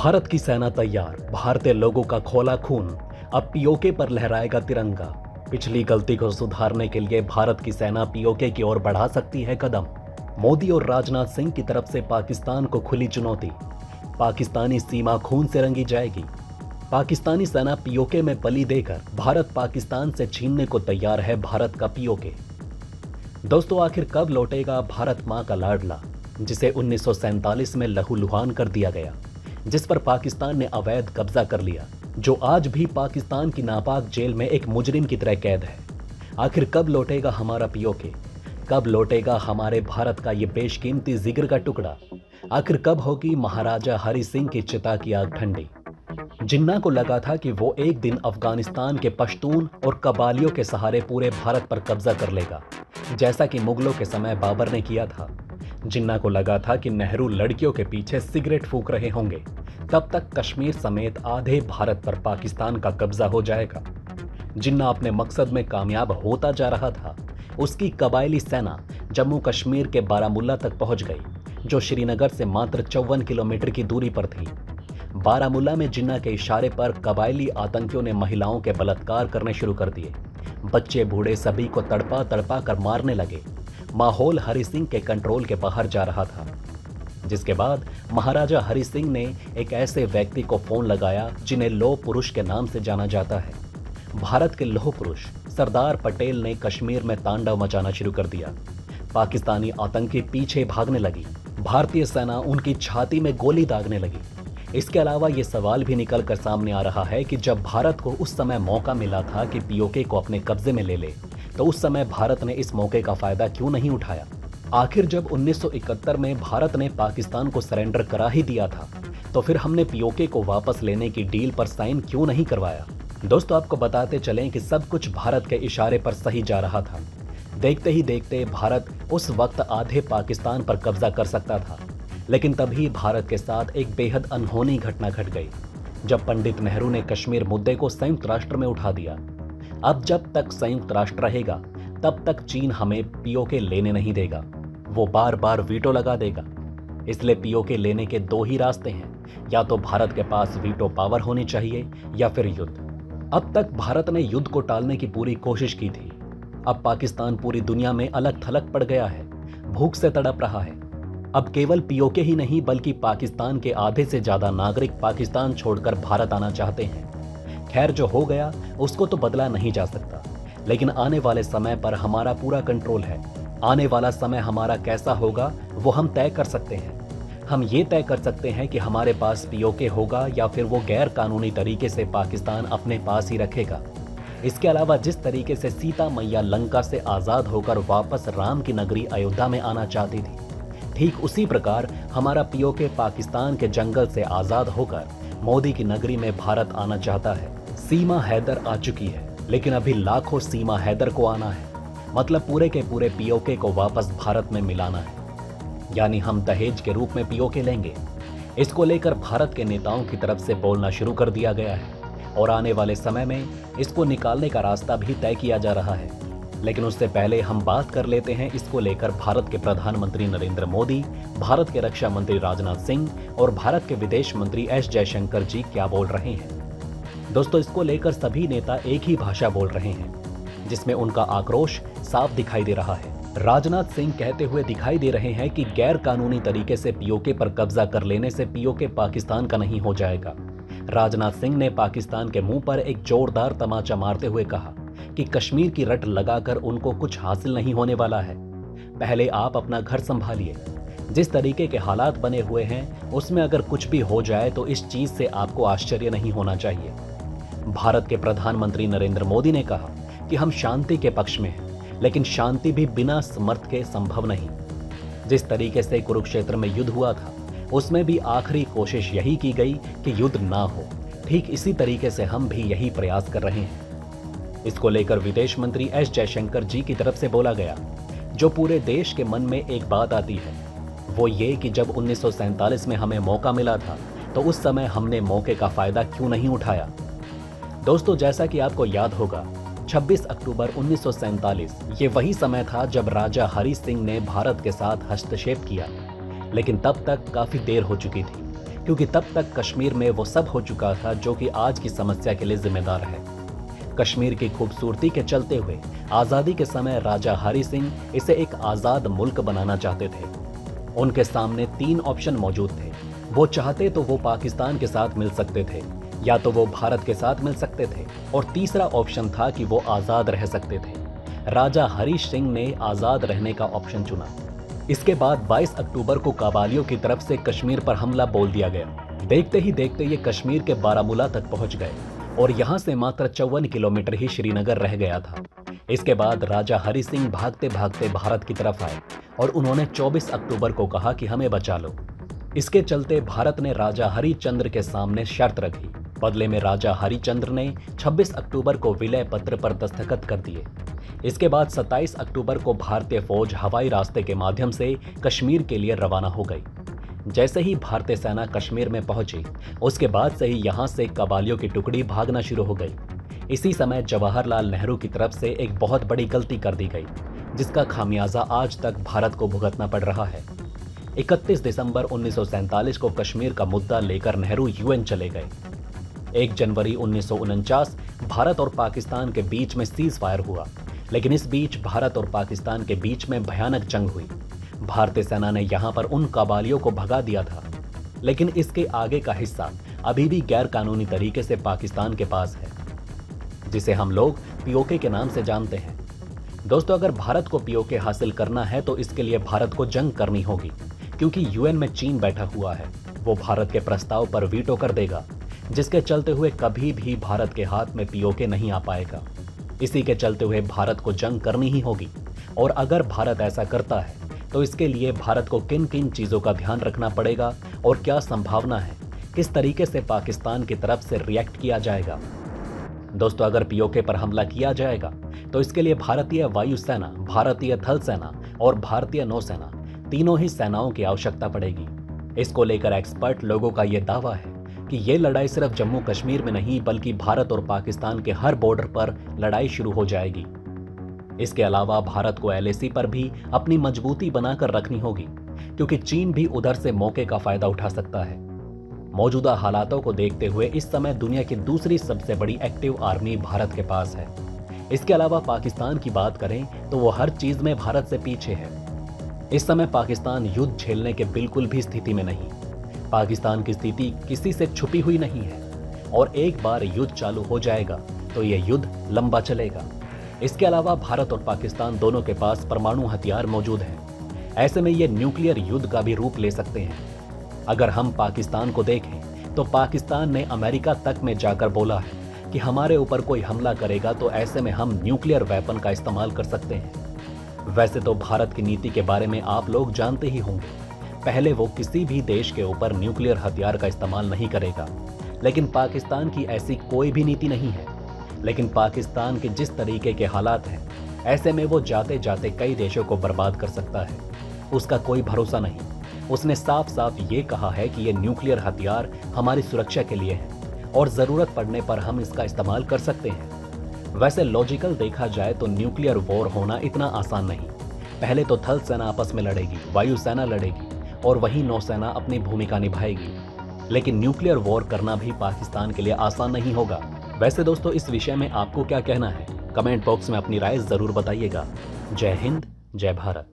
भारत की सेना तैयार, भारतीय लोगों का खौला खून, अब पीओके पर लहराएगा तिरंगा। पिछली गलती को सुधारने के लिए भारत की सेना पीओके की ओर बढ़ा सकती है कदम। मोदी और राजनाथ सिंह की तरफ से पाकिस्तान को खुली चुनौती। पाकिस्तानी सीमा खून से रंगी जाएगी। पाकिस्तानी सेना पीओके में बलि देकर भारत पाकिस्तान से छीनने को तैयार है भारत का पीओके। दोस्तों, आखिर कब लौटेगा भारत मां का लाडला, जिसे 1947 में लहूलुहान कर दिया गया, जिस पर पाकिस्तान ने अवैध कब्जा कर लिया, जो आज भी पाकिस्तान की नापाक जेल में एक मुजरिम की तरह कैद है। आखिर कब लौटेगा हमारा पीओके? कब लौटेगा हमारे भारत का ये बेशकीमती जिगर का टुकड़ा? आखिर कब होगी महाराजा हरि सिंह की चिता की आग ठंडी? जिन्ना को लगा था कि वो एक दिन अफगानिस्तान के पश्तून और कबालियों के सहारे पूरे भारत पर कब्जा कर लेगा, जैसा कि मुगलों के समय बाबर ने किया था। जिन्ना को लगा था कि नेहरू लड़कियों के पीछे सिगरेट फूंक रहे होंगे, तब तक कश्मीर समेत आधे भारत पर पाकिस्तान का कब्जा हो जाएगा। जिन्ना अपने मकसद में कामयाब होता जा रहा था। उसकी कबायली सेना जम्मू कश्मीर के बारामुल्ला तक पहुंच गई, जो श्रीनगर से मात्र 54 किलोमीटर की दूरी पर थी। बारामुल्ला में जिन्ना के इशारे पर कबायली आतंकियों ने महिलाओं के बलात्कार करने शुरू कर दिए। बच्चे बूढ़े सभी को तड़पा तड़पा कर मारने लगे। माहौल हरि सिंह के कंट्रोल के बाहर जा रहा था, जिसके बाद महाराजा हरि सिंह ने एक ऐसे व्यक्ति को फोन लगाया जिन्हें लौह पुरुष के नाम से जाना जाता है। भारत के लौह पुरुष सरदार पटेल ने कश्मीर में तांडव मचाना शुरू कर दिया। पाकिस्तानी आतंकी पीछे भागने लगी। भारतीय सेना उनकी छाती में गोली दागने लगी। इसके अलावा ये सवाल भी निकल कर सामने आ रहा है कि जब भारत को उस समय मौका मिला था कि पीओके को अपने कब्जे में ले ले, तो उस समय भारत ने इस मौके का फायदा क्यों नहीं उठाया? आखिर जब 1971 में भारत ने पाकिस्तान को सरेंडर करा ही दिया था, तो फिर हमने पीओके को वापस लेने की डील पर साइन क्यों नहीं करवाया? दोस्तों, आपको बताते चलें कि सब कुछ भारत के इशारे पर सही जा रहा था। देखते ही देखते भारत उस वक्त आधे पाकिस्तान पर कब्जा कर सकता था, लेकिन तभी भारत के साथ एक बेहद अनहोनी घटना घट गई, जब पंडित नेहरू ने कश्मीर मुद्दे को संयुक्त राष्ट्र में उठा दिया। अब जब तक संयुक्त राष्ट्र रहेगा, तब तक चीन हमें पीओके लेने नहीं देगा। वो बार बार वीटो लगा देगा। इसलिए पीओके लेने के दो ही रास्ते हैं, या तो भारत के पास वीटो पावर होनी चाहिए या फिर युद्ध। अब तक भारत ने युद्ध को टालने की पूरी कोशिश की थी। अब पाकिस्तान पूरी दुनिया में अलग थलग पड़ गया है, भूख से तड़प रहा है। अब केवल पीओके ही नहीं, बल्कि पाकिस्तान के आधे से ज्यादा नागरिक पाकिस्तान छोड़कर भारत आना चाहते हैं। खैर, जो हो गया उसको तो बदला नहीं जा सकता, लेकिन आने वाले समय पर हमारा पूरा कंट्रोल है। आने वाला समय हमारा कैसा होगा वो हम तय कर सकते हैं। हम ये तय कर सकते हैं कि हमारे पास पीओके होगा या फिर वो गैर कानूनी तरीके से पाकिस्तान अपने पास ही रखेगा। इसके अलावा जिस तरीके से सीता मैया लंका से आज़ाद होकर वापस राम की नगरी अयोध्या में आना चाहती थी, ठीक उसी प्रकार हमारा पीओके पाकिस्तान के जंगल से आज़ाद होकर मोदी की नगरी में भारत आना चाहता है। सीमा हैदर आ चुकी है, लेकिन अभी लाखों सीमा हैदर को आना है। मतलब पूरे के पूरे पीओके को वापस भारत में मिलाना है, यानी हम दहेज के रूप में पीओके लेंगे। इसको लेकर भारत के नेताओं की तरफ से बोलना शुरू कर दिया गया है, और आने वाले समय में इसको निकालने का रास्ता भी तय किया जा रहा है। लेकिन उससे पहले हम बात कर लेते हैं इसको लेकर भारत के प्रधानमंत्री नरेंद्र मोदी, भारत के रक्षा मंत्री राजनाथ सिंह और भारत के विदेश मंत्री एस जयशंकर जी क्या बोल रहे हैं। दोस्तों, इसको लेकर सभी नेता एक ही भाषा बोल रहे हैं, जिसमें उनका आक्रोश साफ दिखाई दे रहा है। राजनाथ सिंह कहते हुए दिखाई दे रहे हैं कि गैर कानूनी तरीके से पीओके पर कब्जा कर लेने से पीओके पाकिस्तान का नहीं हो जाएगा। राजनाथ सिंह ने पाकिस्तान के मुंह पर एक जोरदार तमाचा मारते हुए कहा कि कश्मीर की रट लगाकर उनको कुछ हासिल नहीं होने वाला है। पहले आप अपना घर संभालिए। जिस तरीके के हालात बने हुए हैं, उसमें अगर कुछ भी हो जाए तो इस चीज से आपको आश्चर्य नहीं होना चाहिए। भारत के प्रधानमंत्री नरेंद्र मोदी ने कहा कि हम शांति के पक्ष में हैं, लेकिन शांति भी बिना समर्थ के संभव नहीं। जिस तरीके से कुरुक्षेत्र में युद्ध हुआ था, उसमें भी आखिरी कोशिश यही की गई कि युद्ध ना हो। ठीक इसी तरीके से हम भी यही प्रयास कर रहे हैं। इसको लेकर विदेश मंत्री एस जयशंकर जी की तरफ से बोला गया, जो पूरे देश के मन में एक बात आती है, वो ये कि जब 1947 में हमें मौका मिला था, तो उस समय हमने मौके का फायदा क्यों नहीं उठाया। दोस्तों, जैसा कि आपको याद होगा, 26 अक्टूबर 1947 ये वही समय था जब राजा हरि सिंह ने भारत के साथ हस्तक्षेप किया, लेकिन तब तक काफी देर हो चुकी थी। क्योंकि तब तक कश्मीर में वो सब हो चुका था जो कि आज की समस्या के लिए जिम्मेदार है। कश्मीर की खूबसूरती के चलते हुए आज़ादी के समय राजा हरि सिंह इसे एक आज़ाद मुल्क बनाना चाहते थे। उनके सामने 3 ऑप्शन मौजूद थे। वो चाहते तो वो पाकिस्तान के साथ मिल सकते थे, या तो वो भारत के साथ मिल सकते थे, और तीसरा ऑप्शन था कि वो आज़ाद रह सकते थे। राजा हरि सिंह ने आज़ाद रहने का ऑप्शन चुना। इसके बाद 22 अक्टूबर को काबालियों की तरफ से कश्मीर पर हमला बोल दिया गया। देखते ही देखते ये कश्मीर के बारामूला तक पहुंच गए और यहां से मात्र 54 किलोमीटर ही श्रीनगर रह गया था। इसके बाद राजा हरि सिंह भागते भागते भारत की तरफ आए और उन्होंने 24 अक्टूबर को कहा कि हमें बचा लो। इसके चलते भारत ने राजा हरिचंद्र के सामने शर्त रखी। बदले में राजा हरिचंद्र ने 26 अक्टूबर को विलय पत्र पर दस्तखत कर दिए। इसके बाद 27 अक्टूबर को भारतीय फौज हवाई रास्ते के माध्यम से कश्मीर के लिए रवाना हो गई। जैसे ही भारतीय सेना कश्मीर में पहुंची, उसके बाद से ही यहां से कबालियों की टुकड़ी भागना शुरू हो गई। इसी समय जवाहरलाल नेहरू की तरफ से एक बहुत बड़ी गलती कर दी गई, जिसका खामियाजा आज तक भारत को भुगतना पड़ रहा है। 31 दिसंबर 1947 को कश्मीर का मुद्दा लेकर नेहरू यूएन चले गए। 1 जनवरी 1949 भारत और पाकिस्तान के बीच में सीज फायर हुआ, लेकिन इस बीच भारत और पाकिस्तान के बीच में भयानक जंग हुई। भारतीय सेना ने यहां पर उन कबालियों को भगा दिया था, लेकिन इसके आगे का हिस्सा अभी भी गैर कानूनी तरीके से पाकिस्तान के पास है, जिसे हम लोग पीओके के नाम से जानते हैं। दोस्तों, अगर भारत को पीओके हासिल करना है तो इसके लिए भारत को जंग करनी होगी, क्योंकि यूएन में चीन बैठा हुआ है। वो भारत के प्रस्ताव पर वीटो कर देगा, जिसके चलते हुए कभी भी भारत के हाथ में पीओके नहीं आ पाएगा। इसी के चलते हुए भारत को जंग करनी ही होगी, और अगर भारत ऐसा करता है तो इसके लिए भारत को किन किन चीज़ों का ध्यान रखना पड़ेगा और क्या संभावना है, किस तरीके से पाकिस्तान की तरफ से रिएक्ट किया जाएगा। दोस्तों, अगर पीओके पर हमला किया जाएगा तो इसके लिए भारतीय वायुसेना, भारतीय थल सेना और भारतीय नौसेना तीनों ही सेनाओं की आवश्यकता पड़ेगी। इसको लेकर एक्सपर्ट लोगों का यह दावा है कि ये लड़ाई सिर्फ जम्मू कश्मीर में नहीं बल्कि भारत और पाकिस्तान के हर बॉर्डर पर लड़ाई शुरू हो जाएगी। इसके अलावा भारत को एलएसी पर भी अपनी मजबूती बनाकर रखनी होगी, क्योंकि चीन भी उधर से मौके का फायदा उठा सकता है। मौजूदा हालातों को देखते हुए इस समय दुनिया की दूसरी सबसे बड़ी एक्टिव आर्मी भारत के पास है। इसके अलावा पाकिस्तान की बात करें तो वो हर चीज में भारत से पीछे है। इस समय पाकिस्तान युद्ध झेलने के बिल्कुल भी स्थिति में नहीं। पाकिस्तान की स्थिति किसी से छुपी हुई नहीं है, और एक बार युद्ध चालू हो जाएगा तो यह युद्ध लंबा चलेगा। इसके अलावा भारत और पाकिस्तान दोनों के पास परमाणु हथियार मौजूद हैं। ऐसे में ये न्यूक्लियर युद्ध का भी रूप ले सकते हैं। अगर हम पाकिस्तान को देखें तो पाकिस्तान ने अमेरिका तक में जाकर बोला है कि हमारे ऊपर कोई हमला करेगा तो ऐसे में हम न्यूक्लियर वेपन का इस्तेमाल कर सकते हैं। वैसे तो भारत की नीति के बारे में आप लोग जानते ही होंगे। पहले वो किसी भी देश के ऊपर न्यूक्लियर हथियार का इस्तेमाल नहीं करेगा, लेकिन पाकिस्तान की ऐसी कोई भी नीति नहीं है। लेकिन पाकिस्तान के जिस तरीके के हालात हैं, ऐसे में वो जाते जाते कई देशों को बर्बाद कर सकता है। उसका कोई भरोसा नहीं। उसने साफ साफ ये कहा है कि ये न्यूक्लियर हथियार हमारी सुरक्षा के लिए है और ज़रूरत पड़ने पर हम इसका इस्तेमाल कर सकते हैं। वैसे लॉजिकल देखा जाए तो न्यूक्लियर वॉर होना इतना आसान नहीं। पहले तो थल सेना आपस में लड़ेगी, वायुसेना लड़ेगी और वहीं नौसेना अपनी भूमिका निभाएगी। लेकिन न्यूक्लियर वॉर करना भी पाकिस्तान के लिए आसान नहीं होगा। वैसे दोस्तों, इस विषय में आपको क्या कहना है? कमेंट बॉक्स में अपनी राय जरूर बताइएगा। जय हिंद, जय भारत।